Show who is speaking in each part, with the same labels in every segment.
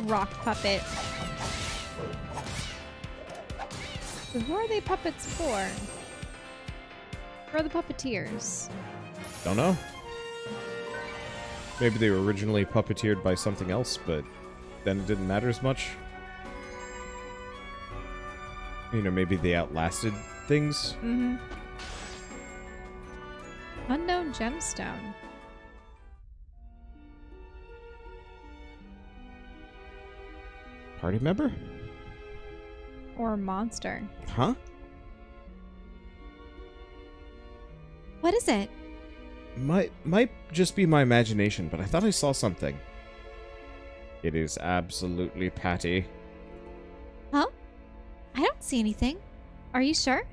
Speaker 1: rock puppet. So who are they puppets for? Who are the puppeteers?
Speaker 2: Don't know. Maybe they were originally puppeteered by something else, but then it didn't matter as much. You know, maybe they outlasted things.
Speaker 1: Mm-hmm. Unknown gemstone.
Speaker 2: Party member?
Speaker 1: Or monster.
Speaker 2: Huh?
Speaker 1: What is it?
Speaker 2: Might just be my imagination, but I thought I saw something. It is absolutely Patty.
Speaker 1: Huh? I don't see anything. Are you sure?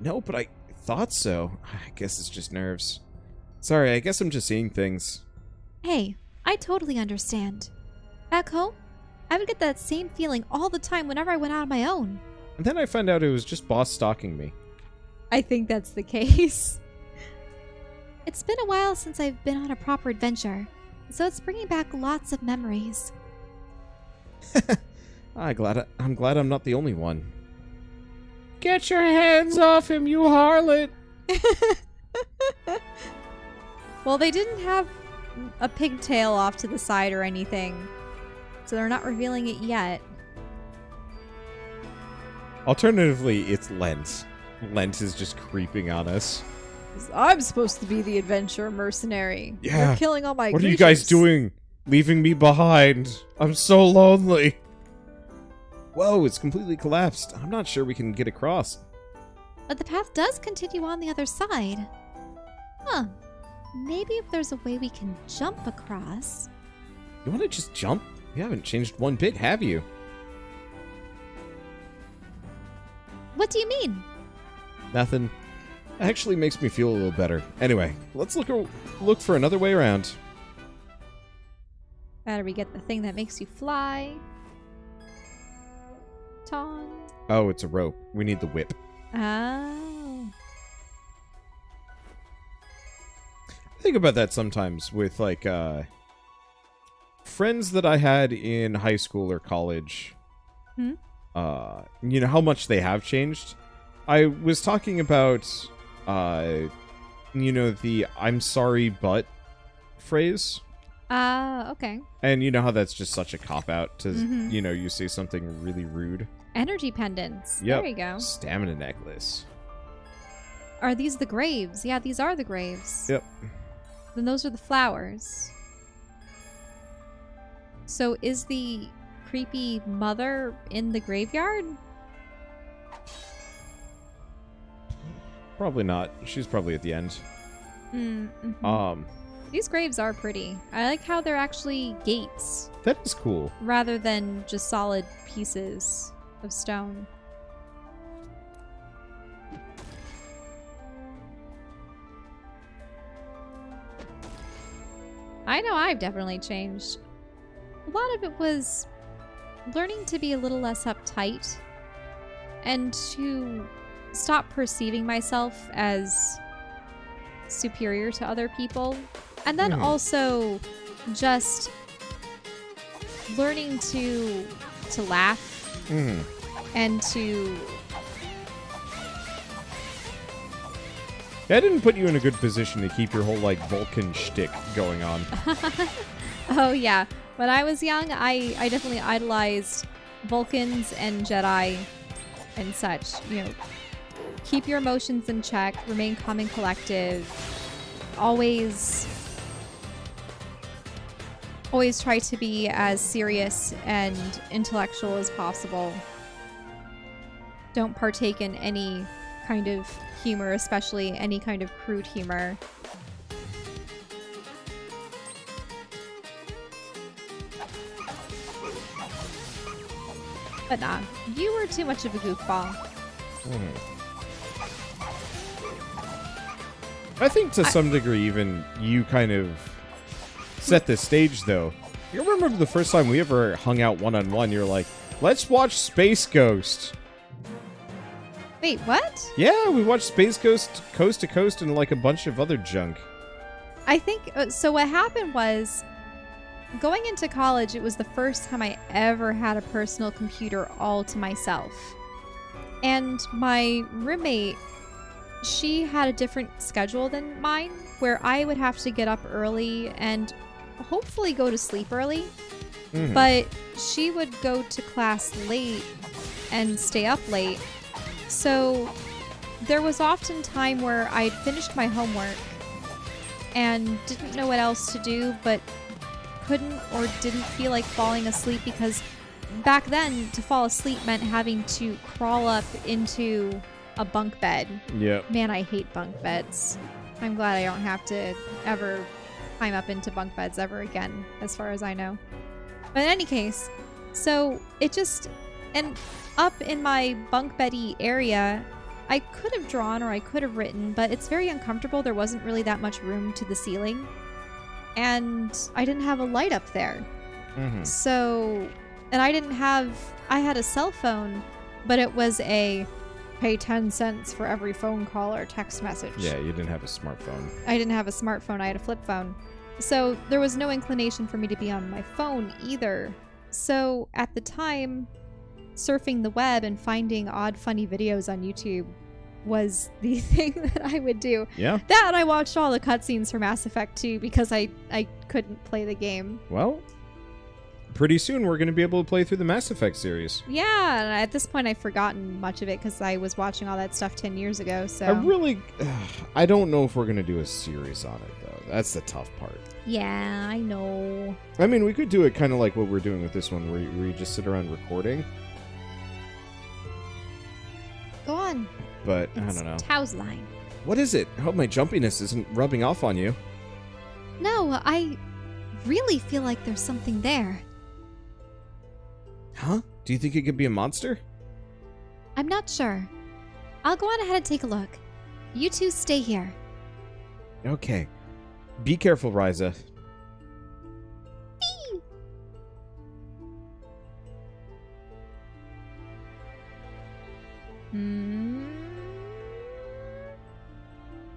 Speaker 2: No, but I thought so. I guess it's just nerves. Sorry, I guess I'm just seeing things.
Speaker 1: Hey, I totally understand. Back home, I would get that same feeling all the time whenever I went out on my own.
Speaker 2: And then I found out it was just Boss stalking me.
Speaker 1: I think that's the case. It's been a while since I've been on a proper adventure, so it's bringing back lots of memories.
Speaker 2: I'm glad I'm not the only one. Get your hands off him, you harlot!
Speaker 1: Well, they didn't have a pigtail off to the side or anything, so they're not revealing it yet.
Speaker 2: Alternatively, it's Lent. Lent is just creeping on us.
Speaker 1: I'm supposed to be the adventure mercenary.
Speaker 2: Yeah.
Speaker 1: You're killing all my
Speaker 2: What are you guys
Speaker 1: creatures.
Speaker 2: doing? Leaving me behind. I'm so lonely. Whoa, it's completely collapsed. I'm not sure we can get across.
Speaker 1: But the path does continue on the other side. Huh. Maybe if there's a way we can jump across.
Speaker 2: You want to just jump? You haven't changed one bit, have you?
Speaker 1: What do you mean?
Speaker 2: Nothing. Actually makes me feel a little better. Anyway, let's look for another way around.
Speaker 1: Better we get the thing that makes you fly. Taunt.
Speaker 2: Oh, it's a rope. We need the whip.
Speaker 1: Oh.
Speaker 2: I think about that sometimes with, like, friends that I had in high school or college.
Speaker 1: Hmm?
Speaker 2: You know, how much they have changed. I was talking about, you know, the "I'm sorry, but" phrase.
Speaker 1: Okay.
Speaker 2: And you know how that's just such a cop-out to,
Speaker 1: Mhm.
Speaker 2: you know, you say something really rude.
Speaker 1: Energy pendants.
Speaker 2: Yep.
Speaker 1: There you go.
Speaker 2: Stamina necklace.
Speaker 1: Are these the graves? Yeah, these are the graves.
Speaker 2: Yep.
Speaker 1: Then those are the flowers. So is the creepy mother in the graveyard?
Speaker 2: Probably not. She's probably at the end.
Speaker 1: Mm-hmm. These graves are pretty. I like how they're actually gates
Speaker 2: That is cool.
Speaker 1: rather than just solid pieces of stone. I know I've definitely changed. A lot of it was learning to be a little less uptight and to stop perceiving myself as superior to other people. And then also just learning to laugh and to...
Speaker 2: That didn't put you in a good position to keep your whole, like, Vulcan shtick going on.
Speaker 1: Oh yeah, when I was young, I definitely idolized Vulcans and Jedi and such. You know, keep your emotions in check, remain calm and collective, always try to be as serious and intellectual as possible. Don't partake in any kind of humor, especially any kind of crude humor. But nah, you were too much of a goofball.
Speaker 2: I think to some degree even you kind of set the stage, though. You remember the first time we ever hung out one-on-one, you're like, let's watch Space Ghost.
Speaker 1: Wait, what?
Speaker 2: Yeah, we watched Space Ghost Coast to Coast and like a bunch of other junk.
Speaker 1: I think so. What happened was going into college, it was the first time I ever had a personal computer all to myself. And my roommate, she had a different schedule than mine, where I would have to get up early and hopefully go to sleep early. But she would go to class late and stay up late. So there was often time where I'd finished my homework and didn't know what else to do, but couldn't or didn't feel like falling asleep, because back then to fall asleep meant having to crawl up into a bunk bed.
Speaker 2: Yep.
Speaker 1: Man, I hate bunk beds. I'm glad I don't have to ever climb up into bunk beds ever again, as far as I know. But in any case, so it just, and up in my bunk beddy area, I could have drawn or I could have written, but it's very uncomfortable. There wasn't really that much room to the ceiling. And I didn't have a light up there. So, and I had a cell phone, but it was a pay 10 cents for every phone call or text message.
Speaker 2: Yeah, you didn't have a smartphone.
Speaker 1: I didn't have a smartphone. I had a flip phone. So there was no inclination for me to be on my phone either. So at the time, surfing the web and finding odd, funny videos on YouTube was the thing that I would do.
Speaker 2: Yeah.
Speaker 1: That, and I watched all the cutscenes for Mass Effect 2 because I couldn't play the game.
Speaker 2: Well, pretty soon we're going to be able to play through the Mass Effect series.
Speaker 1: Yeah, and at this point I've forgotten much of it because I was watching all that stuff 10 years ago, so...
Speaker 2: I don't know if we're going to do a series on it, though. That's the tough part.
Speaker 1: Yeah, I know.
Speaker 2: I mean, we could do it kind of like what we're doing with this one, where you just sit around recording.
Speaker 1: Go on.
Speaker 2: But,
Speaker 1: It's
Speaker 2: I don't know.
Speaker 1: Tao's line.
Speaker 2: What is it? I hope my jumpiness isn't rubbing off on you.
Speaker 1: No, I really feel like there's something there.
Speaker 2: Huh? Do you think it could be a monster?
Speaker 1: I'm not sure. I'll go on ahead and take a look. You two stay here.
Speaker 2: Okay. Be careful, Ryza.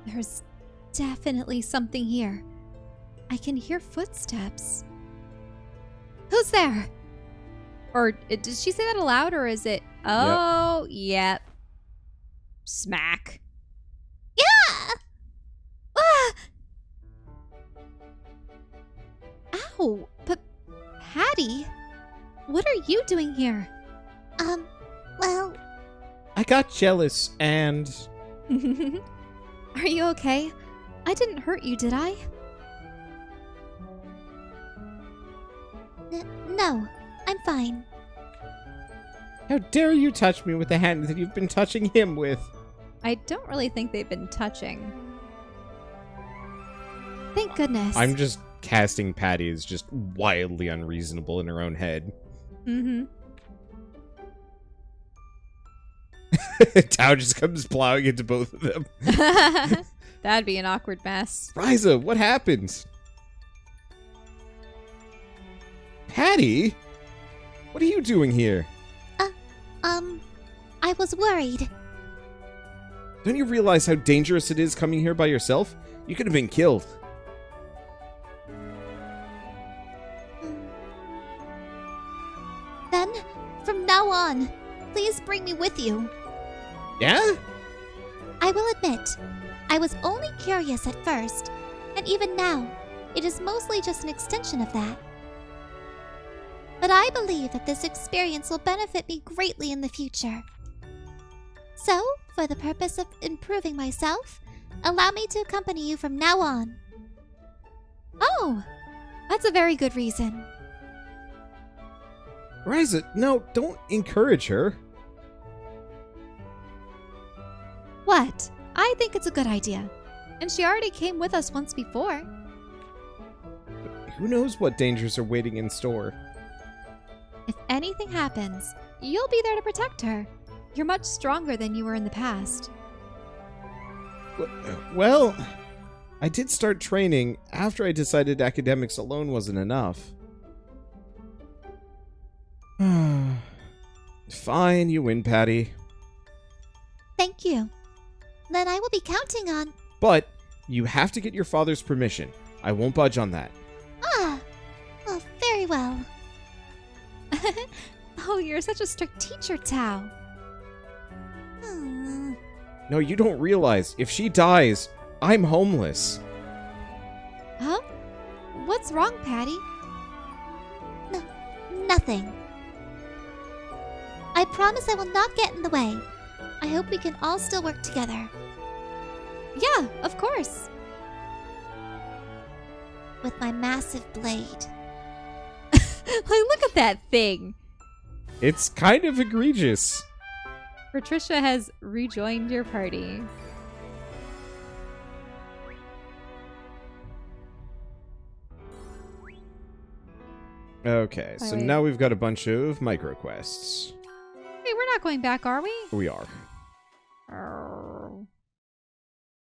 Speaker 1: There's definitely something here. I can hear footsteps. Who's there? Or did she say that aloud, or is it... Oh, yep. Smack. Yeah! Ah! Ow! But Patty, what are you doing here?
Speaker 3: Well...
Speaker 2: I got jealous and...
Speaker 1: Are you okay? I didn't hurt you, did I?
Speaker 3: No, I'm fine.
Speaker 2: How dare you touch me with the hand that you've been touching him with?
Speaker 1: I don't really think they've been touching. Thank goodness.
Speaker 2: I'm just casting Patty as just wildly unreasonable in her own head. Tao just comes plowing into both of them.
Speaker 1: That'd be an awkward mess.
Speaker 2: Ryza, what happened? Patty? What are you doing here?
Speaker 3: I was worried.
Speaker 2: Don't you realize how dangerous it is coming here by yourself? You could have been killed.
Speaker 3: Then, from now on, please bring me with you.
Speaker 2: Yeah?
Speaker 3: I will admit, I was only curious at first, and even now, it is mostly just an extension of that. But I believe that this experience will benefit me greatly in the future. So, for the purpose of improving myself, allow me to accompany you from now on.
Speaker 1: Oh, that's a very good reason.
Speaker 2: Ryza, no, don't encourage her.
Speaker 1: What? I think it's a good idea. And she already came with us once before.
Speaker 2: Who knows what dangers are waiting in store?
Speaker 1: If anything happens, you'll be there to protect her. You're much stronger than you were in the past.
Speaker 2: Well, I did start training after I decided academics alone wasn't enough. Fine, you win, Patty.
Speaker 3: Thank you. Then I will be counting on...
Speaker 2: But you have to get your father's permission. I won't budge on that.
Speaker 3: Ah! well.
Speaker 1: Oh, you're such a strict teacher, Tao.
Speaker 2: No, you don't realize. If she dies, I'm homeless.
Speaker 1: Huh? What's wrong, Patty?
Speaker 3: Nothing. I promise I will not get in the way. I hope we can all still work together.
Speaker 1: Yeah, of course.
Speaker 3: With my massive blade.
Speaker 1: Like, look at that thing.
Speaker 2: It's kind of egregious.
Speaker 1: Patricia has rejoined your party.
Speaker 2: Okay, so
Speaker 1: Alright.
Speaker 2: now we've got a bunch of micro quests.
Speaker 1: Hey, we're not going back, are we?
Speaker 2: We are.
Speaker 1: Oh.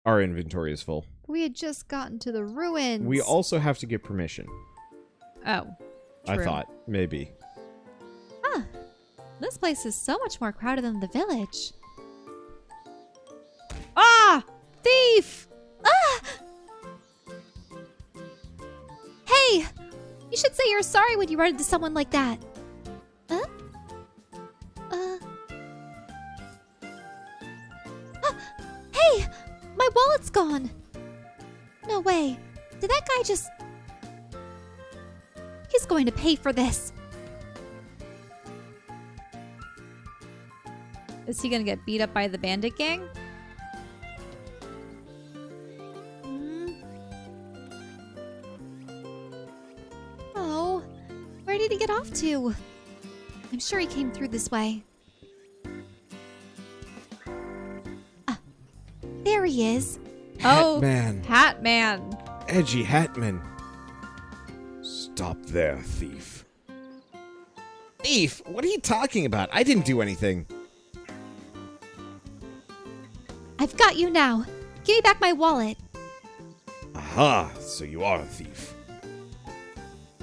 Speaker 2: Our inventory is full.
Speaker 1: We had just gotten to the ruins.
Speaker 2: We also have to get permission.
Speaker 1: Oh.
Speaker 2: I
Speaker 1: True.
Speaker 2: thought, maybe.
Speaker 1: Huh. This place is so much more crowded than the village. Ah! Thief!
Speaker 3: Ah! Hey! You should say you're sorry when you run into someone like that. Huh? Hey! My wallet's gone! No way. Did that guy just... He's going to pay for this.
Speaker 1: Is he gonna get beat up by the bandit gang?
Speaker 3: Oh, where did he get off to? I'm sure he came through this way. There he is.
Speaker 1: Oh,
Speaker 2: Hatman.
Speaker 1: Hat Man.
Speaker 2: Edgy Hatman. Stop there, thief. Thief? What are you talking about? I didn't do anything.
Speaker 3: I've got you now. Give me back my wallet.
Speaker 2: Aha, so you are a thief.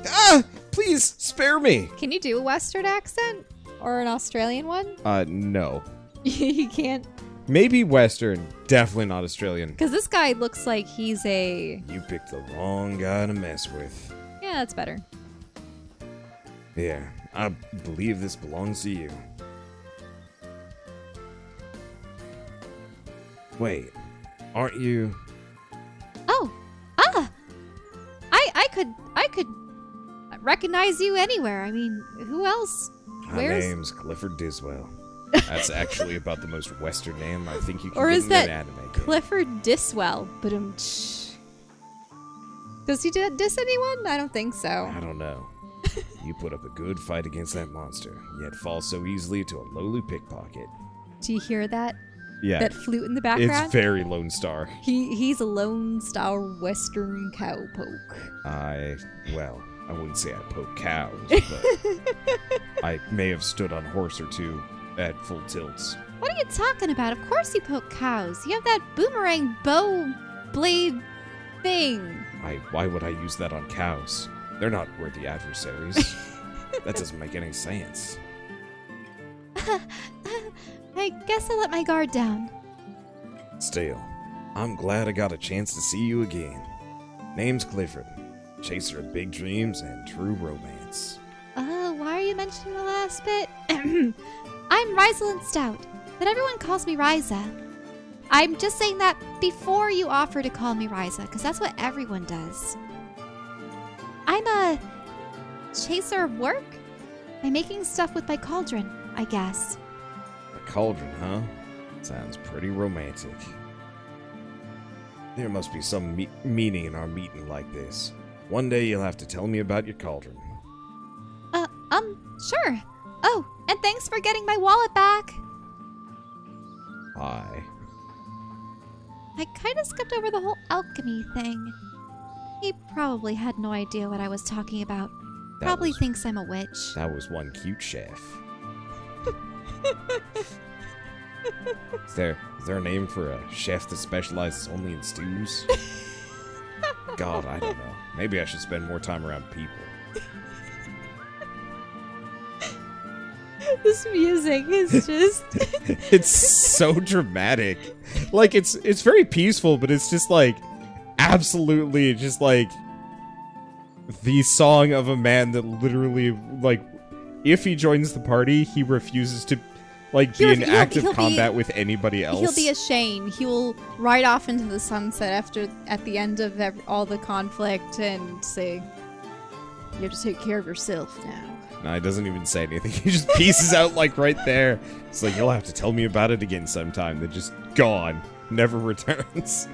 Speaker 2: Ah! Please, spare me!
Speaker 1: Can you do a Western accent? Or an Australian one?
Speaker 2: No.
Speaker 1: You can't.
Speaker 2: Maybe Western, definitely not Australian.
Speaker 1: Because this guy looks like he's a...
Speaker 2: You picked the wrong guy to mess with.
Speaker 1: Yeah, that's better.
Speaker 2: Here, I believe this belongs to you. Wait, aren't you...
Speaker 3: Oh, I could recognize you anywhere. I mean, who else?
Speaker 2: My
Speaker 3: Where's-
Speaker 2: name's Clifford Diswell. That's actually about the most Western name I think you can
Speaker 1: Or
Speaker 2: get
Speaker 1: is
Speaker 2: in
Speaker 1: that
Speaker 2: an anime game.
Speaker 1: Clifford Diswell? But does he diss anyone? I don't think so.
Speaker 2: I don't know. You put up a good fight against that monster, yet fall so easily to a lowly pickpocket.
Speaker 1: Do you hear that?
Speaker 2: Yeah,
Speaker 1: That flute in the background?
Speaker 2: it's very Lone Star.
Speaker 1: He's a Lone Star Western cowpoke.
Speaker 2: I wouldn't say I poke cows, but I may have stood on a horse or two at full tilts.
Speaker 1: What are you talking about? Of course you poke cows. You have that boomerang bow blade thing.
Speaker 2: Why would I use that on cows? They're not worthy adversaries. That doesn't make any sense.
Speaker 3: I guess I let my guard down.
Speaker 2: Still, I'm glad I got a chance to see you again. Name's Clifford, chaser of big dreams and true romance.
Speaker 3: Why are you mentioning the last bit? I'm Rysalind Stout, but everyone calls me Ryza. I'm just saying that before you offer to call me Ryza, because that's what everyone does. I'm a chaser of work? I'm making stuff with my cauldron, I guess.
Speaker 2: A cauldron, huh? Sounds pretty romantic. There must be some meaning in our meeting like this. One day you'll have to tell me about your cauldron.
Speaker 3: Sure. Oh, and thanks for getting my wallet back.
Speaker 2: Hi.
Speaker 3: I kind of skipped over the whole alchemy thing. He probably had no idea what I was talking about. Probably thinks I'm a witch.
Speaker 2: That was one cute chef. Is there a name for a chef that specializes only in stews? God, I don't know. Maybe I should spend more time around people.
Speaker 1: This music is just...
Speaker 2: It's so dramatic. Like, it's very peaceful, but it's just like absolutely just like the song of a man that literally, like, if he joins the party, he refuses to, like, be in active combat with anybody else.
Speaker 1: He'll be a Shane. He will ride off into the sunset at the end of all the conflict and say, "You have to take care of yourself now."
Speaker 2: No, he doesn't even say anything. He just pieces out, like, right there. It's like, you'll have to tell me about it again sometime. They're just gone. Never returns.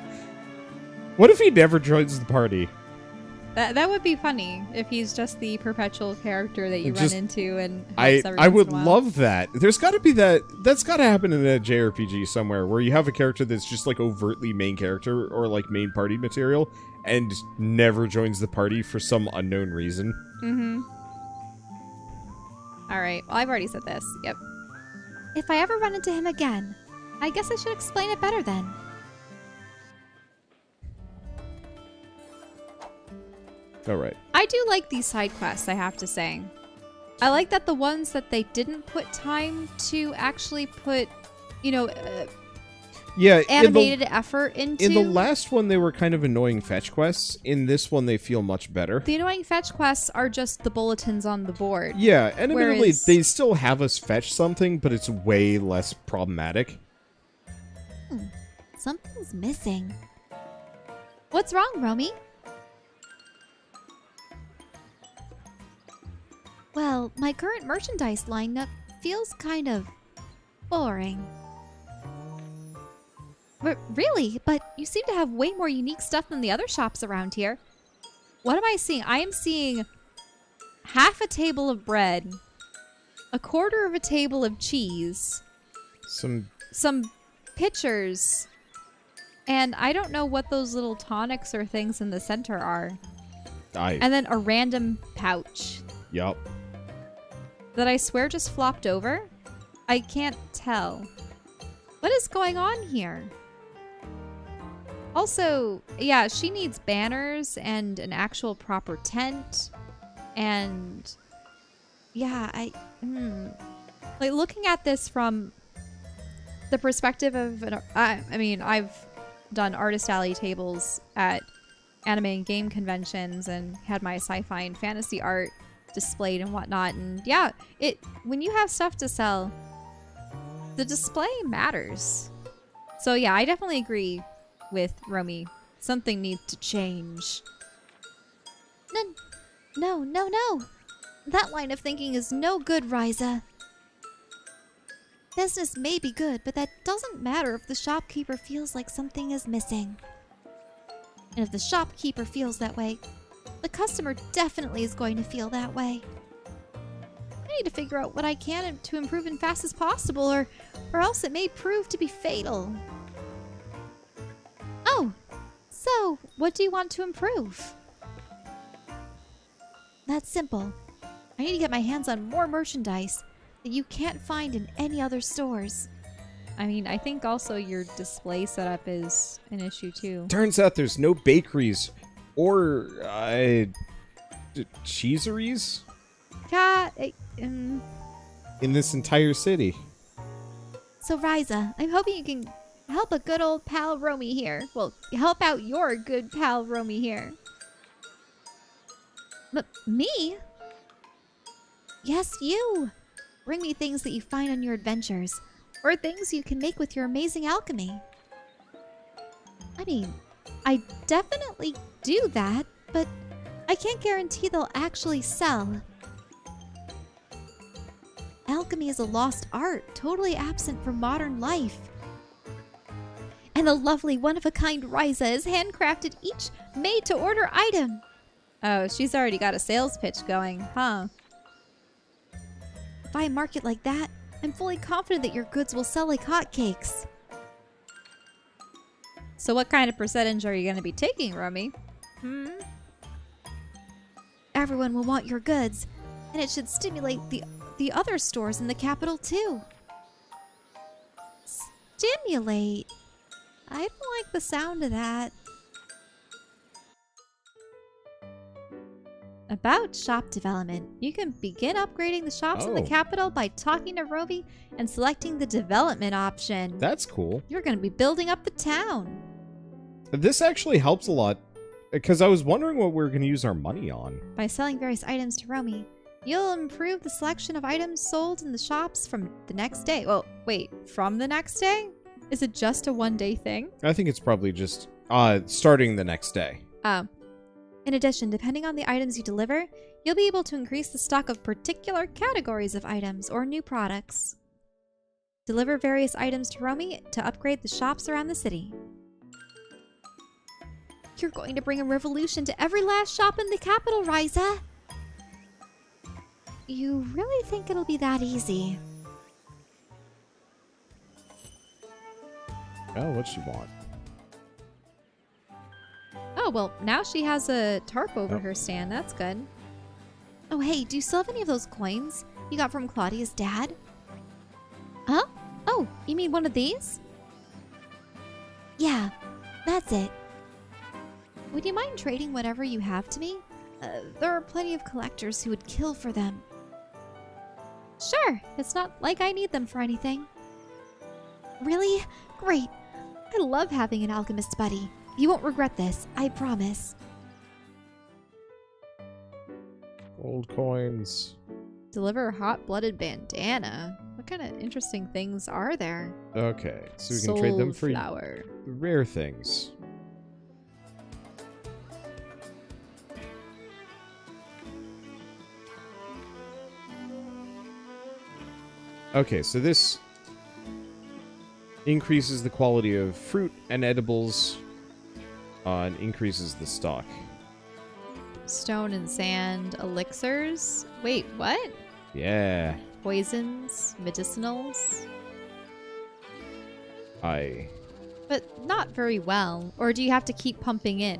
Speaker 2: What if he never joins the party?
Speaker 1: That would be funny if he's just the perpetual character that you run into and
Speaker 2: I would love that. There's got to be that's got to happen in a JRPG somewhere where you have a character that's just like overtly main character or like main party material and never joins the party for some unknown reason.
Speaker 1: Mm-hmm. All right. Well, I've already said this. Yep.
Speaker 3: If I ever run into him again, I guess I should explain it better then.
Speaker 2: All right.
Speaker 1: I do like these side quests, I have to say. I like that the ones that they didn't put time to actually put, you know, animated effort into.
Speaker 2: In the last one, they were kind of annoying fetch quests. In this one, they feel much better.
Speaker 1: The annoying fetch quests are just the bulletins on the board.
Speaker 2: Yeah, and admittedly, they still have us fetch something, but it's way less problematic.
Speaker 3: Something's missing. What's wrong, Romy? Well, my current merchandise lineup feels kind of boring.
Speaker 1: Really? But you seem to have way more unique stuff than the other shops around here. What am I seeing? I am seeing half a table of bread, a quarter of a table of cheese, some pitchers, and I don't know what those little tonics or things in the center are. And then a random pouch.
Speaker 2: Yup.
Speaker 1: That I swear just flopped over? I can't tell. What is going on here? Also, yeah, she needs banners and an actual proper tent. And yeah, like looking at this from the perspective of I mean, I've done artist alley tables at anime and game conventions and had my sci-fi and fantasy art displayed and whatnot, and yeah, when you have stuff to sell, the display matters. So yeah, I definitely agree with Romy. Something needs to change.
Speaker 3: No. That line of thinking is no good, Ryza. Business may be good, but that doesn't matter if the shopkeeper feels like something is missing. And if the shopkeeper feels that way, the customer definitely is going to feel that way. I need to figure out what I can to improve as fast as possible, or else it may prove to be fatal. Oh, so what do you want to improve? That's simple. I need to get my hands on more merchandise that you can't find in any other stores.
Speaker 1: I mean, I think also your display setup is an issue too.
Speaker 2: Turns out there's no bakeries or cheeseries in this entire city.
Speaker 3: So Ryza, I'm hoping you can help a good old pal Romy here. Well, help out your good pal Romy here. But me? Yes, you. Bring me things that you find on your adventures, or things you can make with your amazing alchemy. I mean, I definitely do that, but I can't guarantee they'll actually sell. Alchemy is a lost art, totally absent from modern life. And the lovely one-of-a-kind Ryza is handcrafted each made-to-order item.
Speaker 1: Oh, she's already got a sales pitch going, huh?
Speaker 3: If I market like that, I'm fully confident that your goods will sell like hotcakes.
Speaker 1: So what kind of percentage are you going to be taking, Romy?
Speaker 3: Everyone will want your goods, and it should stimulate the other stores in the capital too. Stimulate? I don't like the sound of that.
Speaker 1: About shop development, you can begin upgrading the shops in the capital by talking to Romy and selecting the development option.
Speaker 2: That's cool.
Speaker 1: You're going to be building up the town.
Speaker 2: This actually helps a lot because I was wondering what we were going to use our money on.
Speaker 1: By selling various items to Romy, you'll improve the selection of items sold in the shops from the next day. Well, wait, from the next day? Is it just a one-day thing?
Speaker 2: I think it's probably just starting the next day.
Speaker 1: Oh. In addition, depending on the items you deliver, you'll be able to increase the stock of particular categories of items or new products. Deliver various items to Romy to upgrade the shops around the city. You're going to bring a revolution to every last shop in the capital, Ryza. You really think it'll be that easy?
Speaker 2: Oh, what'd she want?
Speaker 1: Oh, well, now she has a tarp over her stand. That's good. Oh, hey, do you still have any of those coins you got from Claudia's dad? Huh? Oh, you mean one of these?
Speaker 3: Yeah, that's it.
Speaker 1: Would you mind trading whatever you have to me? There are plenty of collectors who would kill for them. Sure, it's not like I need them for anything.
Speaker 3: Really? Great.
Speaker 1: I love having an alchemist buddy. You won't regret this, I promise.
Speaker 2: Gold coins.
Speaker 1: Deliver hot-blooded bandana. What kind of interesting things are there?
Speaker 2: Okay, so we can trade them for
Speaker 1: flower.
Speaker 2: rare things. Okay, so this increases the quality of fruit and edibles and increases the stock.
Speaker 1: Stone and sand elixirs? Wait, what?
Speaker 2: Yeah.
Speaker 1: Poisons, medicinals? But not very well. Or do you have to keep pumping in?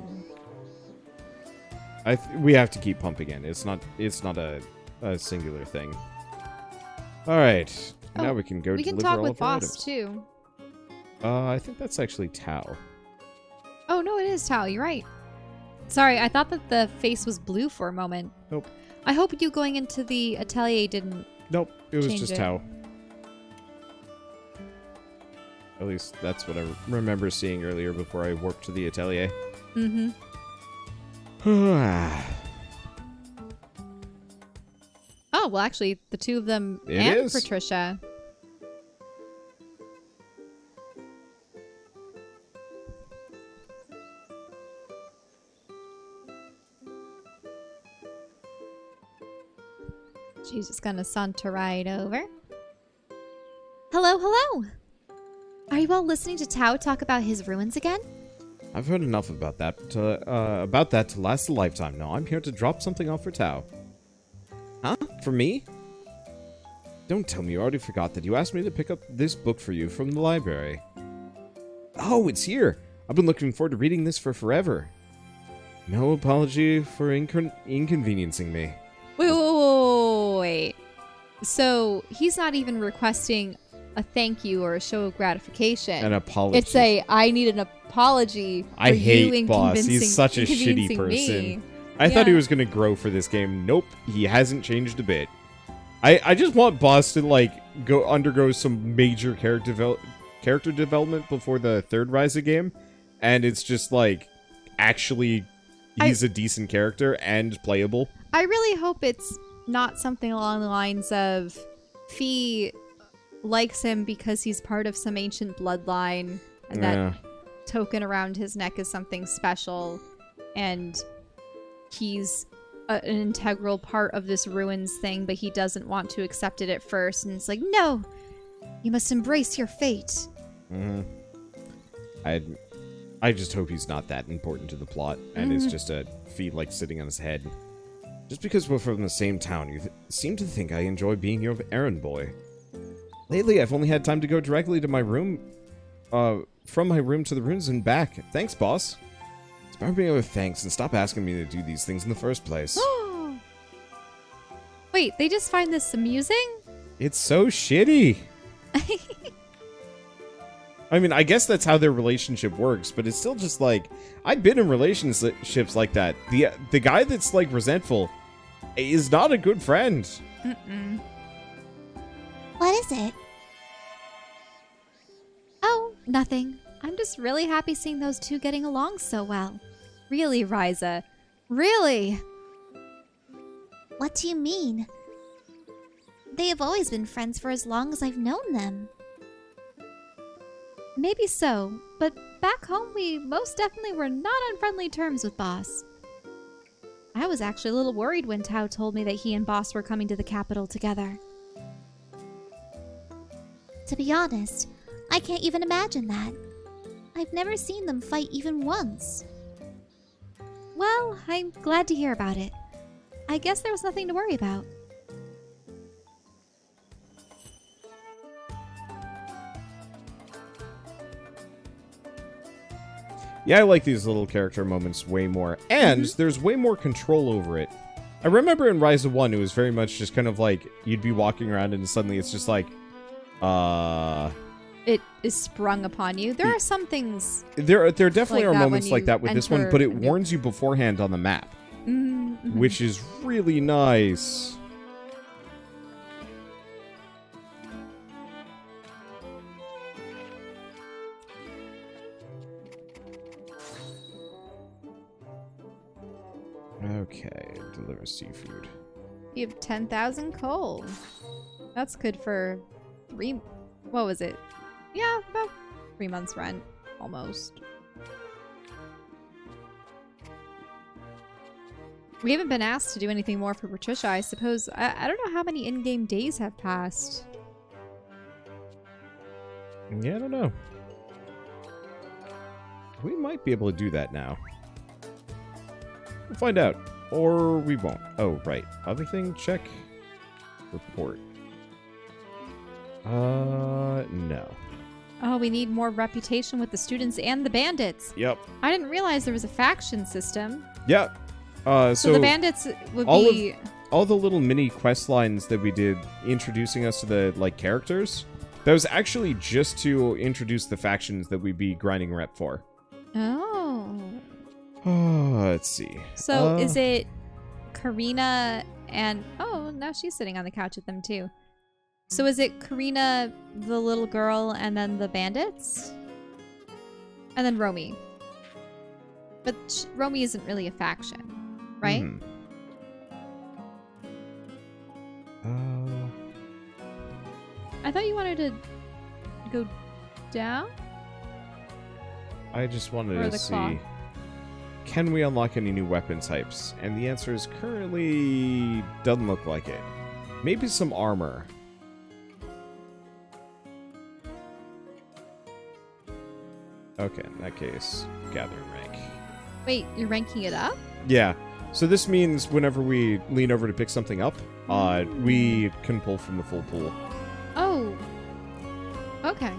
Speaker 2: We have to keep pumping in. It's not a singular thing. All right. Now we can go
Speaker 1: we can
Speaker 2: deliver
Speaker 1: talk
Speaker 2: all
Speaker 1: with
Speaker 2: of our
Speaker 1: Boss
Speaker 2: items.
Speaker 1: too.
Speaker 2: I think that's actually Tao.
Speaker 1: Oh no, it is Tao. You're right. Sorry, I thought that the face was blue for a moment.
Speaker 2: Nope.
Speaker 1: I hope you going into the atelier didn't.
Speaker 2: Nope, it was
Speaker 1: Change
Speaker 2: just
Speaker 1: it.
Speaker 2: Tao. At least that's what I remember seeing earlier before I warped to the atelier.
Speaker 1: Mm-hmm. Oh, well, actually, the two of them
Speaker 2: It
Speaker 1: and
Speaker 2: is.
Speaker 1: Patricia. She's just gonna saunter right over.
Speaker 3: Hello, hello. Are you all listening to Tao talk about his ruins again?
Speaker 2: I've heard enough about that to last a lifetime. No, I'm here to drop something off for Tao. Huh? For me? Don't tell me you already forgot that you asked me to pick up this book for you from the library. Oh, it's here! I've been looking forward to reading this for forever. No apology for inconveniencing me.
Speaker 1: Wait. So he's not even requesting a thank you or a show of gratification.
Speaker 2: An apology.
Speaker 1: It's a, I need an apology for
Speaker 2: I hate
Speaker 1: you
Speaker 2: Boss. He's
Speaker 1: inconveniencing-
Speaker 2: such a shitty
Speaker 1: inconveniencing
Speaker 2: person.
Speaker 1: me.
Speaker 2: I thought he
Speaker 1: Yeah.
Speaker 2: was going to grow for this game. Nope, he hasn't changed a bit. I just want Boss to like undergo some major character development before the third Ryza game, and it's just like actually he's a decent character and playable.
Speaker 1: I really hope it's not something along the lines of Fee likes him because he's part of some ancient bloodline and that token around his neck is something special and he's an integral part of this ruins thing, but he doesn't want to accept it at first, and it's like, no, you must embrace your fate.
Speaker 2: I just hope he's not that important to the plot, and it's just a Fee like sitting on his head. Just because we're from the same town, you seem to think I enjoy being your errand boy. Lately, I've only had time to go directly to my room, from my room to the ruins and back. Thanks, boss. Spare me with thanks and stop asking me to do these things in the first place.
Speaker 1: Wait, they just find this amusing?
Speaker 2: It's so shitty. I mean, I guess that's how their relationship works, but it's still just like, I've been in relationships like that. The guy that's like resentful is not a good friend.
Speaker 3: What is it?
Speaker 1: Oh, nothing. I'm just really happy seeing those two getting along so well. Really, Ryza? Really?
Speaker 3: What do you mean? They have always been friends for as long as I've known them.
Speaker 1: Maybe so, but back home we most definitely were not on friendly terms with Boss. I was actually a little worried when Tao told me that he and Boss were coming to the capital together.
Speaker 3: To be honest, I can't even imagine that. I've never seen them fight even once.
Speaker 1: Well, I'm glad to hear about it. I guess there was nothing to worry about.
Speaker 2: Yeah, I like these little character moments way more. And there's way more control over it. I remember in Ryza 1, it was very much just kind of like, you'd be walking around and suddenly it's just like,
Speaker 1: It is sprung upon you. There are some things...
Speaker 2: There definitely
Speaker 1: like
Speaker 2: are
Speaker 1: that
Speaker 2: moments
Speaker 1: when
Speaker 2: like
Speaker 1: you
Speaker 2: that with this one,
Speaker 1: enter
Speaker 2: but it
Speaker 1: a new-
Speaker 2: warns you beforehand on the map,
Speaker 1: Mm-hmm.
Speaker 2: which is really nice. Okay, deliver seafood.
Speaker 1: You have 10,000 coal. That's good for 3... What was it? Yeah, about 3 months rent. Almost. We haven't been asked to do anything more for Patricia, I suppose. I don't know how many in-game days have passed.
Speaker 2: Yeah, I don't know. We might be able to do that now. We'll find out. Or we won't. Oh, right. Other thing, check. Report. No.
Speaker 1: Oh, we need more reputation with the students and the bandits.
Speaker 2: Yep.
Speaker 1: I didn't realize there was a faction system.
Speaker 2: Yep.
Speaker 1: So the bandits would
Speaker 2: all
Speaker 1: be...
Speaker 2: all the little mini quest lines that we did introducing us to the, like, characters, that was actually just to introduce the factions that we'd be grinding rep for.
Speaker 1: Oh.
Speaker 2: Let's see.
Speaker 1: So is it Karina and... Oh, now she's sitting on the couch with them too. So is it Karina, the little girl, and then the bandits? And then Romy. But Romy isn't really a faction, right? I thought you wanted to go down?
Speaker 2: I just wanted
Speaker 1: Or
Speaker 2: to
Speaker 1: the
Speaker 2: see,
Speaker 1: claw?
Speaker 2: can we unlock any new weapon types? And the answer is currently doesn't look like it. Maybe some armor. Okay, in that case, gathering rank.
Speaker 1: Wait, you're ranking it up?
Speaker 2: Yeah. So this means whenever we lean over to pick something up, we can pull from the full pool.
Speaker 1: Oh. Okay.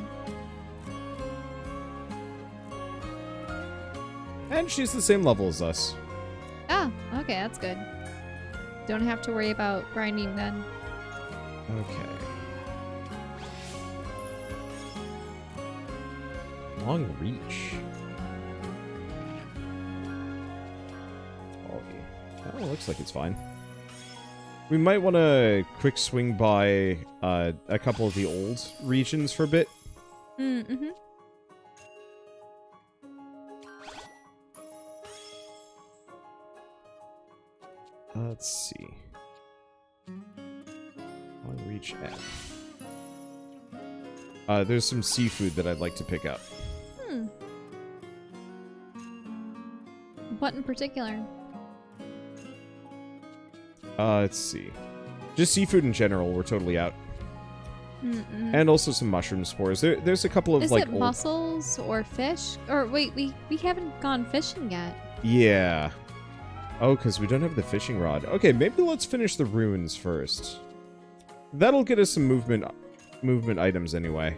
Speaker 2: And she's the same level as us.
Speaker 1: Ah, okay, that's good. Don't have to worry about grinding then.
Speaker 2: Okay. Long reach. Oh, looks like it's fine. We might want to quick swing by a couple of the old regions for a bit.
Speaker 1: Mm-hmm.
Speaker 2: Let's see. Long reach F. There's some seafood that I'd like to pick up.
Speaker 1: What in particular?
Speaker 2: Let's see. Just seafood in general, we're totally out.
Speaker 1: Mm-mm.
Speaker 2: And also some mushroom spores. There's a couple of
Speaker 1: Is
Speaker 2: like
Speaker 1: it
Speaker 2: old...
Speaker 1: mussels or fish? Or wait, we haven't gone fishing yet.
Speaker 2: Yeah. Oh, because we don't have the fishing rod. Okay, maybe let's finish the runes first. That'll get us some movement items anyway.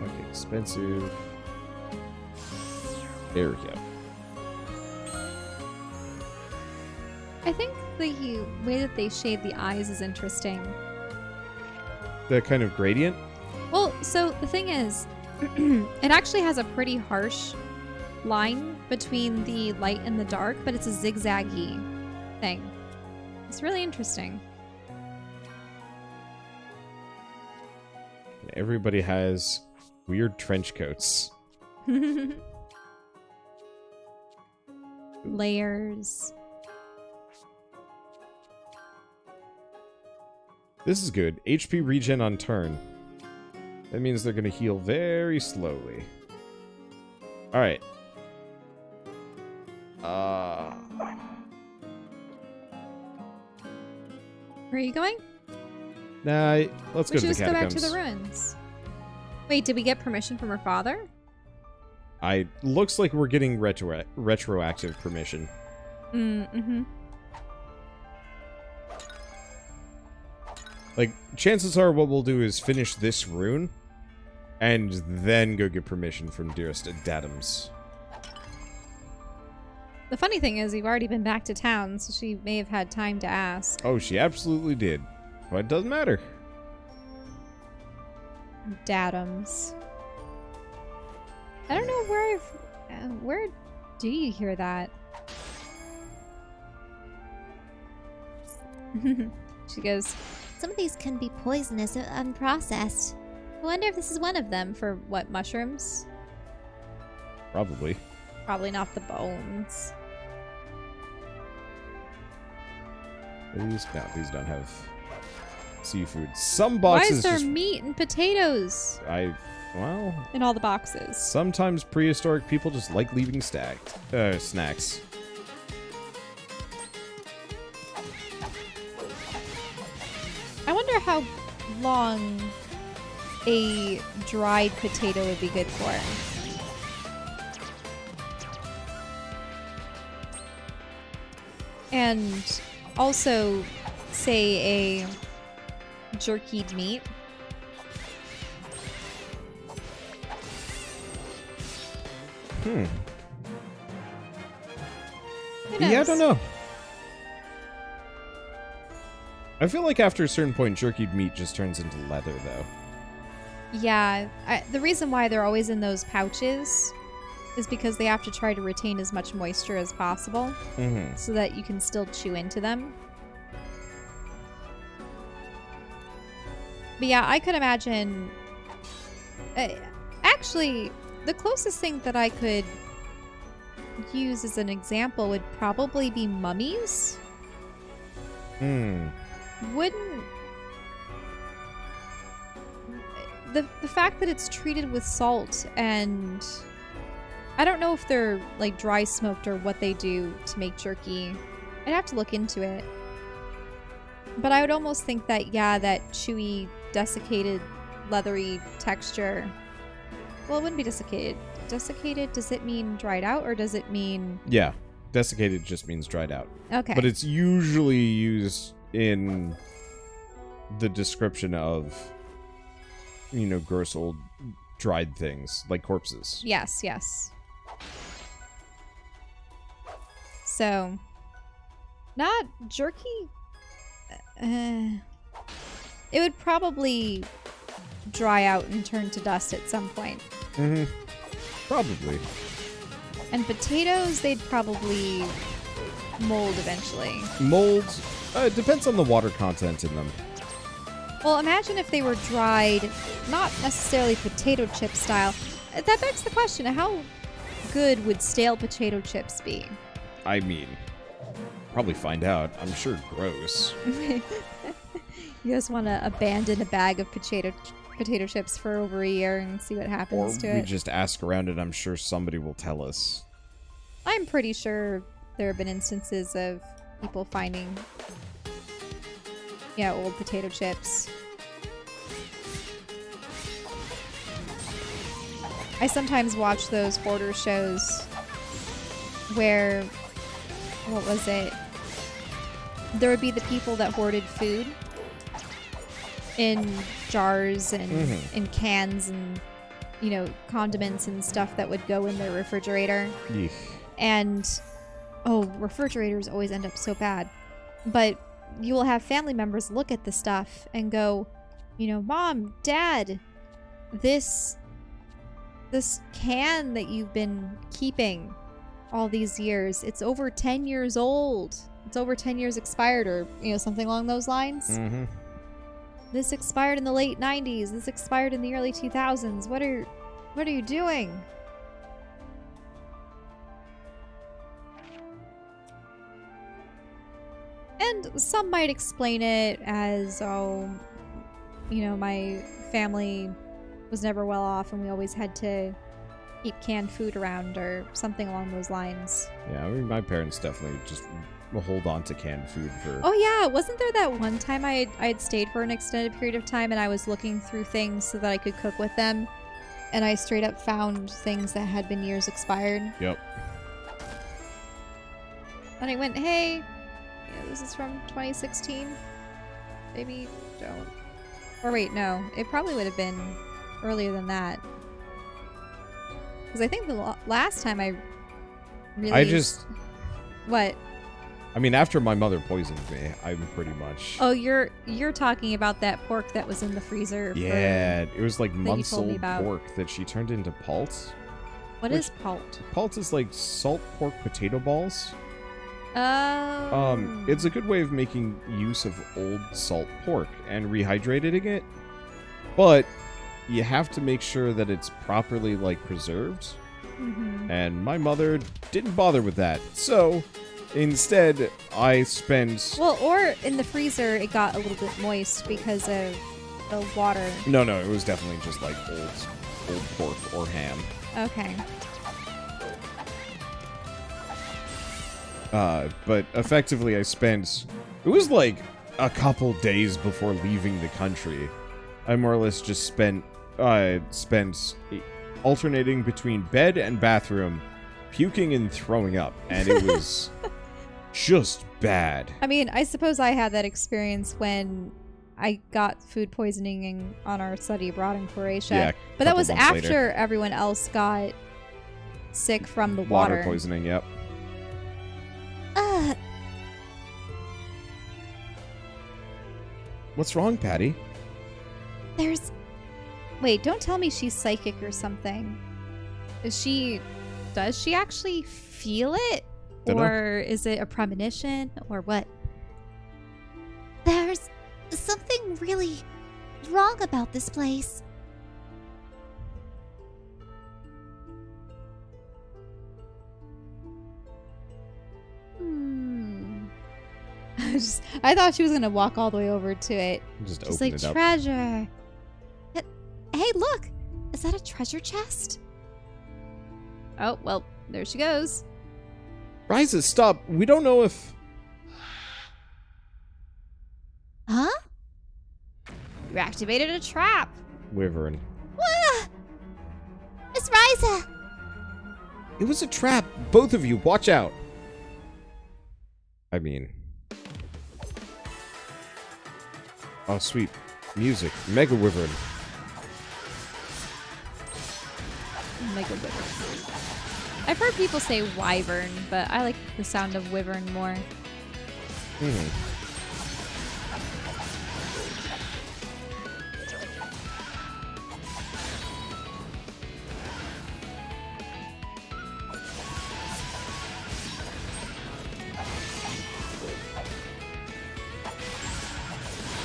Speaker 2: Okay, expensive. There we go.
Speaker 1: I think the way that they shade the eyes is interesting.
Speaker 2: The kind of gradient?
Speaker 1: Well, so the thing is, it actually has a pretty harsh line between the light and the dark, but it's a zigzaggy thing. It's really interesting.
Speaker 2: everybody has weird trench coats.
Speaker 1: Layers.
Speaker 2: This is good. HP regen on turn. That means they're going to heal very slowly. Alright.
Speaker 1: Where are you going?
Speaker 2: Nah, let's go to the
Speaker 1: Let's go back to
Speaker 2: catacombs.
Speaker 1: the ruins. Wait, did we get permission from her father?
Speaker 2: Looks like we're getting retroactive permission.
Speaker 1: Mm-hmm.
Speaker 2: Like, chances are what we'll do is finish this rune, and then go get permission from Dearest Dadams.
Speaker 1: The funny thing is, we've already been back to town, so she may have had time to ask.
Speaker 2: Oh, she absolutely did. But it doesn't matter.
Speaker 1: Dadums. I don't know where do you hear that? She goes,
Speaker 3: Some of these can be poisonous if unprocessed.
Speaker 1: I wonder if this is one of them. For what, mushrooms?
Speaker 2: Probably.
Speaker 1: Probably not the bones.
Speaker 2: These don't have seafood. Some
Speaker 1: Why
Speaker 2: boxes
Speaker 1: is there
Speaker 2: just...
Speaker 1: meat and potatoes
Speaker 2: Well...
Speaker 1: in all the boxes?
Speaker 2: Sometimes prehistoric people just like leaving snacks.
Speaker 1: I wonder how long a dried potato would be good for. And also, say a jerkied meat.
Speaker 2: Hmm.
Speaker 1: Who
Speaker 2: Yeah, I
Speaker 1: knows?
Speaker 2: don't know. I feel like after a certain point, jerkied meat just turns into leather, though.
Speaker 1: Yeah, the reason why they're always in those pouches is because they have to try to retain as much moisture as possible
Speaker 2: Mm-hmm.
Speaker 1: so that you can still chew into them. But yeah, I could imagine... actually, the closest thing that I could use as an example would probably be mummies.
Speaker 2: Hmm.
Speaker 1: Wouldn't... The fact that it's treated with salt and... I don't know if they're like dry smoked or what they do to make jerky. I'd have to look into it. But I would almost think that, yeah, that chewy, desiccated, leathery texture... Well, it wouldn't be desiccated. Desiccated, does it mean dried out or does it mean...
Speaker 2: Yeah. Desiccated just means dried out.
Speaker 1: Okay.
Speaker 2: But it's usually used in the description of, you know, gross old dried things, like corpses.
Speaker 1: Yes, yes. So, not jerky. It would probably dry out and turn to dust at some point.
Speaker 2: Mm-hmm. Probably.
Speaker 1: And potatoes, they'd probably mold eventually.
Speaker 2: Mold, it depends on the water content in them.
Speaker 1: Well, imagine if they were dried, not necessarily potato chip style. That begs the question, how good would stale potato chips be?
Speaker 2: I mean, probably find out. I'm sure gross.
Speaker 1: You just want to abandon a bag of potato chips for over a year and see what
Speaker 2: Or
Speaker 1: happens to
Speaker 2: we
Speaker 1: it.
Speaker 2: just ask around and I'm sure somebody will tell us.
Speaker 1: I'm pretty sure there have been instances of people finding, yeah, old potato chips. I sometimes watch those hoarder shows where, what was it? There would be the people that hoarded food in jars and in cans and, you know, condiments and stuff that would go in their refrigerator.
Speaker 2: Yeesh.
Speaker 1: And, oh, refrigerators always end up so bad. But you will have family members look at the stuff and go, you know, Mom, Dad, this can that you've been keeping all these years, it's over 10 years old. It's over 10 years expired or, you know, something along those lines.
Speaker 2: Mm-hmm.
Speaker 1: this expired in the late 90s. This expired in the early 2000s. What are you doing? And some might explain it as, oh, you know, my family was never well off and we always had to keep canned food around or something along those lines.
Speaker 2: Yeah, I mean, my parents definitely just hold on to canned food for...
Speaker 1: Oh yeah, wasn't there that one time I had stayed for an extended period of time and I was looking through things so that I could cook with them, and I straight up found things that had been years expired.
Speaker 2: Yep.
Speaker 1: And I went, hey, yeah, this is from 2016. Maybe don't. Or wait, no, it probably would have been earlier than that. Because I think the last time I really... What?
Speaker 2: I mean, after my mother poisoned me, I'm pretty much...
Speaker 1: Oh, you're talking about that pork that was in the freezer.
Speaker 2: Yeah, it was like months-old
Speaker 1: about.
Speaker 2: pork that she turned into palt.
Speaker 1: What is palt?
Speaker 2: Palt is like salt pork potato balls.
Speaker 1: Oh.
Speaker 2: It's a good way of making use of old salt pork and rehydrating it, but you have to make sure that it's properly like preserved.
Speaker 1: Mm-hmm.
Speaker 2: And my mother didn't bother with that, so instead I spent...
Speaker 1: Well, or in the freezer it got a little bit moist because of the water.
Speaker 2: No, it was definitely just like old pork or ham.
Speaker 1: Okay.
Speaker 2: But effectively I spent... It was like a couple days before leaving the country. I more or less just spent alternating between bed and bathroom, puking and throwing up, and it was just bad.
Speaker 1: I mean, I suppose I had that experience when I got food poisoning on our study abroad in Croatia.
Speaker 2: Yeah,
Speaker 1: but that was after
Speaker 2: later.
Speaker 1: Everyone else got sick from the
Speaker 2: Water poisoning, yep. What's wrong, Patty?
Speaker 1: Wait, don't tell me she's psychic or something. Does she actually feel it?
Speaker 2: Dunno.
Speaker 1: Or is it a premonition? Or what?
Speaker 3: There's something really wrong about this place.
Speaker 1: I thought she was gonna walk all the way over to it.
Speaker 2: Just
Speaker 1: She's
Speaker 2: open
Speaker 1: like,
Speaker 2: it up.
Speaker 1: treasure.
Speaker 3: Hey, look! Is that a treasure chest?
Speaker 1: Oh, well, there she goes.
Speaker 2: Ryza, stop. We don't know if...
Speaker 3: Huh?
Speaker 1: You activated a trap.
Speaker 2: Wyvern.
Speaker 3: Ah! Miss Ryza!
Speaker 2: It was a trap. Both of you, watch out. I mean... Oh, sweet. Music. Mega Wyvern.
Speaker 1: Mega wyvern. I've heard people say wyvern, but I like the sound of wyvern more.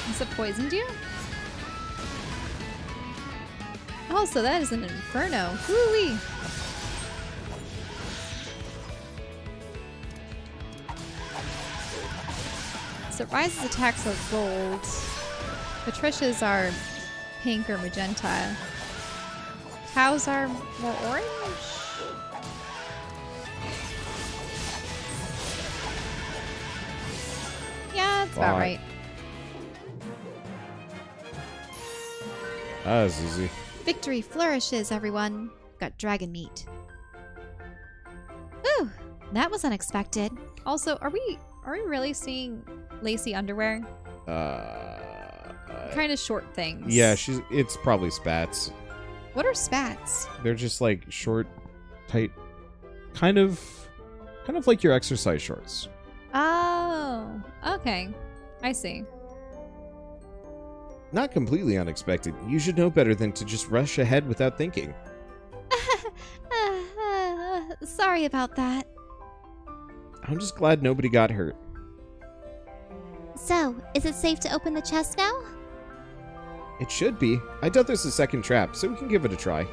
Speaker 1: Has it poisoned you? Oh, so that is an inferno. Woo-wee. So Ryza's attacks are gold. Patricia's are pink or magenta. Cows are more orange? Yeah, that's about right.
Speaker 2: That was easy.
Speaker 1: Victory flourishes, everyone. Got dragon meat.
Speaker 3: Ooh, that was unexpected.
Speaker 1: Also, are we really seeing lacy underwear? Kind of short things.
Speaker 2: Yeah, it's probably spats.
Speaker 1: What are spats?
Speaker 2: They're just like short, tight, kind of like your exercise shorts.
Speaker 1: Oh, okay. I see.
Speaker 2: Not completely unexpected. You should know better than to just rush ahead without thinking.
Speaker 3: Sorry about that.
Speaker 2: I'm just glad nobody got hurt.
Speaker 3: So, is it safe to open the chest now?
Speaker 2: It should be. I doubt there's a second trap, so we can give it a try.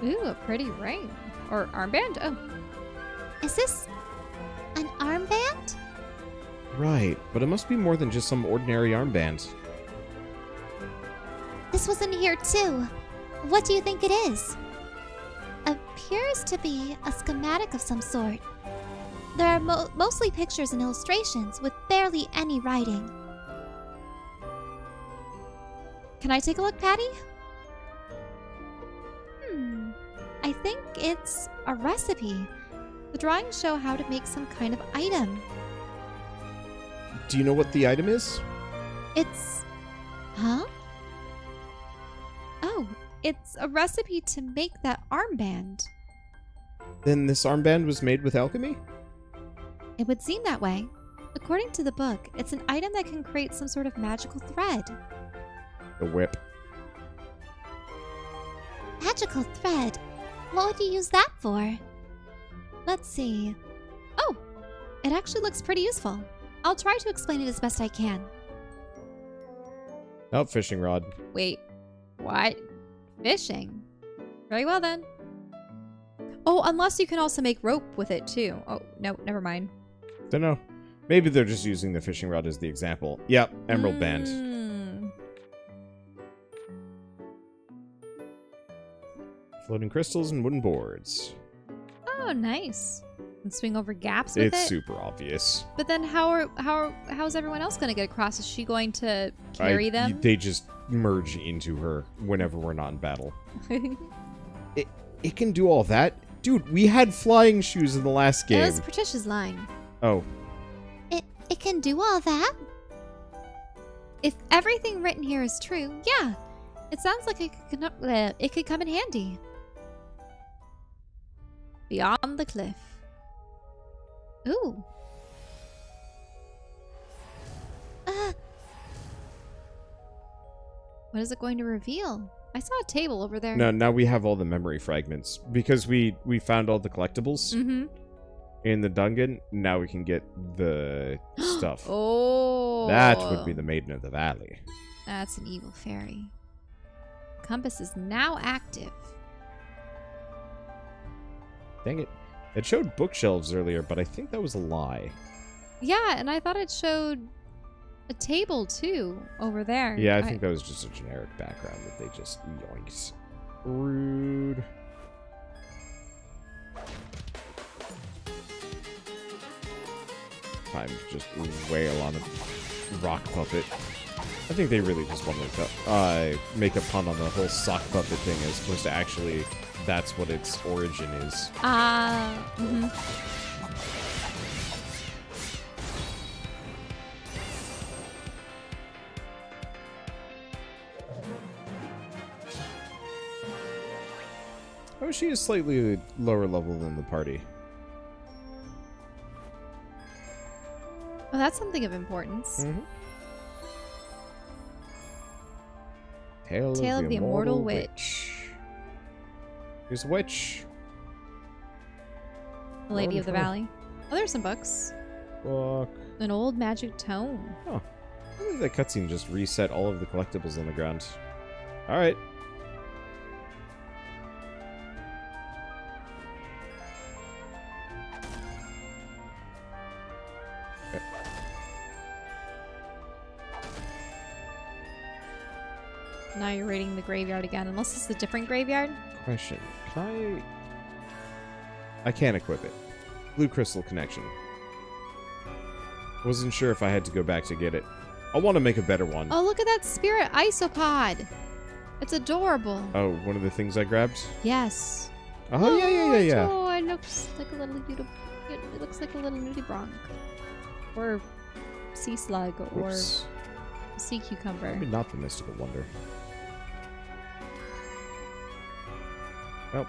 Speaker 1: Ooh, a pretty ring. Or armband? Oh.
Speaker 3: Is this an armband?
Speaker 2: Right, but it must be more than just some ordinary armband.
Speaker 3: This was in here too. What do you think it is? Appears to be a schematic of some sort. There are mostly pictures and illustrations with barely any writing. Can I take a look, Patty? I think it's a recipe. The drawings show how to make some kind of item.
Speaker 2: Do you know what the item is?
Speaker 3: It's... Huh?
Speaker 1: Oh, it's a recipe to make that armband.
Speaker 2: Then this armband was made with alchemy?
Speaker 1: It would seem that way. According to the book, it's an item that can create some sort of magical thread.
Speaker 2: The whip.
Speaker 3: Magical thread? What would you use that for?
Speaker 1: Let's see. Oh, it actually looks pretty useful. I'll try to explain it as best I can.
Speaker 2: Oh, fishing rod.
Speaker 1: Wait, what? Fishing? Very well then. Oh, unless you can also make rope with it too. Oh, no, never mind.
Speaker 2: Don't know. Maybe they're just using the fishing rod as the example. Yep, emerald band. Floating crystals and wooden boards.
Speaker 1: Oh, nice. And swing over gaps with it?
Speaker 2: It's super obvious.
Speaker 1: But then how's everyone else going to get across? Is she going to carry them?
Speaker 2: They just merge into her whenever we're not in battle. It can do all that? Dude, we had flying shoes in the last game.
Speaker 1: That was Patricia's line.
Speaker 2: Oh.
Speaker 3: It can do all that?
Speaker 1: If everything written here is true, yeah. It sounds like it could come in handy. Beyond the cliff. Ooh. What is it going to reveal? I saw a table over there.
Speaker 2: No, now we have all the memory fragments. Because we found all the collectibles in the dungeon, now we can get the stuff.
Speaker 1: Oh.
Speaker 2: That would be the Maiden of the Valley.
Speaker 1: That's an evil fairy. Compass is now active.
Speaker 2: Dang it. It showed bookshelves earlier, but I think that was a lie.
Speaker 1: Yeah, and I thought it showed a table too over there.
Speaker 2: Yeah, I think that was just a generic background that they just yoinked. Rude. Time to just wail on a rock puppet. I think they really just want to make a pun on the whole sock puppet thing as opposed to actually that's what its origin is. Oh, she is slightly lower level than the party.
Speaker 1: Oh, that's something of importance.
Speaker 2: Tale of the Immortal Witch. Here's a witch.
Speaker 1: The Lady of the Valley. Oh, there's some books.
Speaker 2: Book.
Speaker 1: An old magic tome.
Speaker 2: Oh. I think that cutscene just reset all of the collectibles on the ground. Alright. Okay.
Speaker 1: Now you're raiding the graveyard again, unless it's a different graveyard.
Speaker 2: Question. Can I can't equip it. Blue crystal connection. Wasn't sure if I had to go back to get it. I want to make a better one.
Speaker 1: Oh, look at that spirit isopod. It's adorable.
Speaker 2: Oh, one of the things I grabbed?
Speaker 1: Yes.
Speaker 2: Oh, yeah.
Speaker 1: Oh, it looks like a little beautiful. It looks like a little nudibranch. Or sea slug. Or sea cucumber.
Speaker 2: Maybe not the mystical wonder. Oh.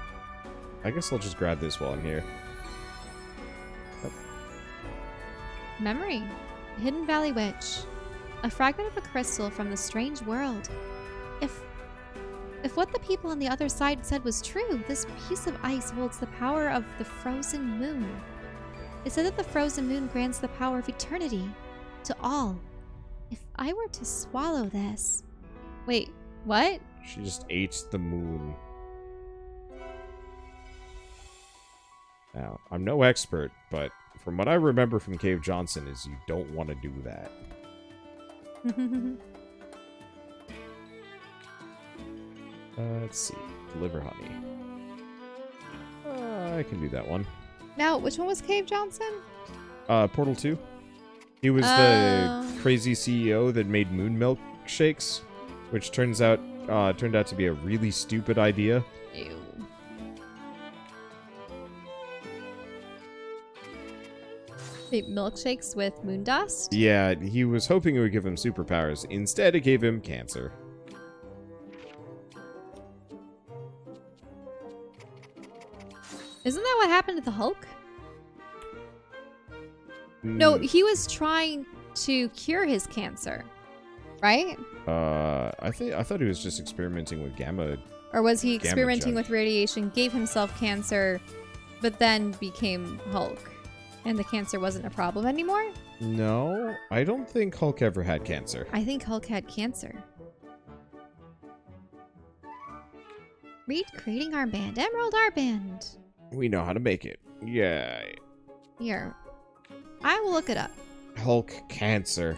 Speaker 2: I guess I'll just grab this while I'm here. Oh.
Speaker 1: Memory. Hidden Valley Witch. A fragment of a crystal from the strange world. If what the people on the other side said was true, this piece of ice holds the power of the frozen moon. It said that the frozen moon grants the power of eternity to all. If I were to swallow this... Wait, what?
Speaker 2: She just ate the moon. Now, I'm no expert, but from what I remember from Cave Johnson is you don't want to do that. Let's see. Deliver honey. I can do that one.
Speaker 1: Now, which one was Cave Johnson?
Speaker 2: Portal 2. He was the crazy CEO that made moon milkshakes, which turned out to be a really stupid idea.
Speaker 1: Ew. Wait, milkshakes with moon dust?
Speaker 2: Yeah, he was hoping it would give him superpowers. Instead, it gave him cancer.
Speaker 1: Isn't that what happened to the Hulk? No, he was trying to cure his cancer, right?
Speaker 2: I thought he was just experimenting with gamma.
Speaker 1: Or was he experimenting
Speaker 2: junk.
Speaker 1: with radiation, gave himself cancer, but then became Hulk, and the cancer wasn't a problem anymore?
Speaker 2: No, I don't think Hulk ever had cancer.
Speaker 1: I think Hulk had cancer. Read Creating Armband, Emerald Armband.
Speaker 2: We know how to make it. Yeah.
Speaker 1: Here. I will look it up.
Speaker 2: Hulk cancer.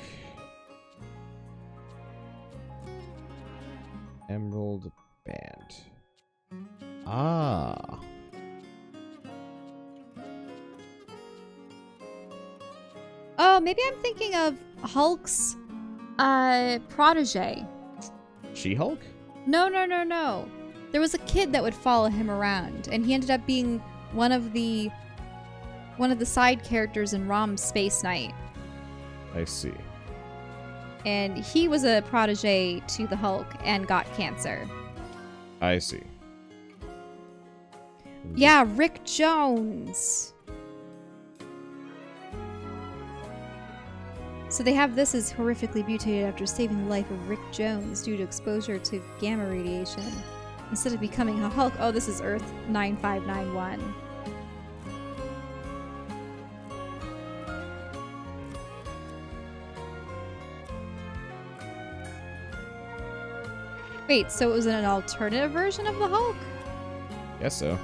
Speaker 2: Emerald band. Ah.
Speaker 1: Oh, maybe I'm thinking of Hulk's protege.
Speaker 2: She-Hulk?
Speaker 1: No. There was a kid that would follow him around, and he ended up being one of the side characters in Rom's Space Knight.
Speaker 2: I see.
Speaker 1: And he was a protege to the Hulk and got cancer.
Speaker 2: I see.
Speaker 1: Yeah, Rick Jones. So they have this as horrifically mutated after saving the life of Rick Jones due to exposure to gamma radiation. Instead of becoming a Hulk, oh, this is Earth 9591. Wait, so it was an alternative version of the Hulk?
Speaker 2: Guess so.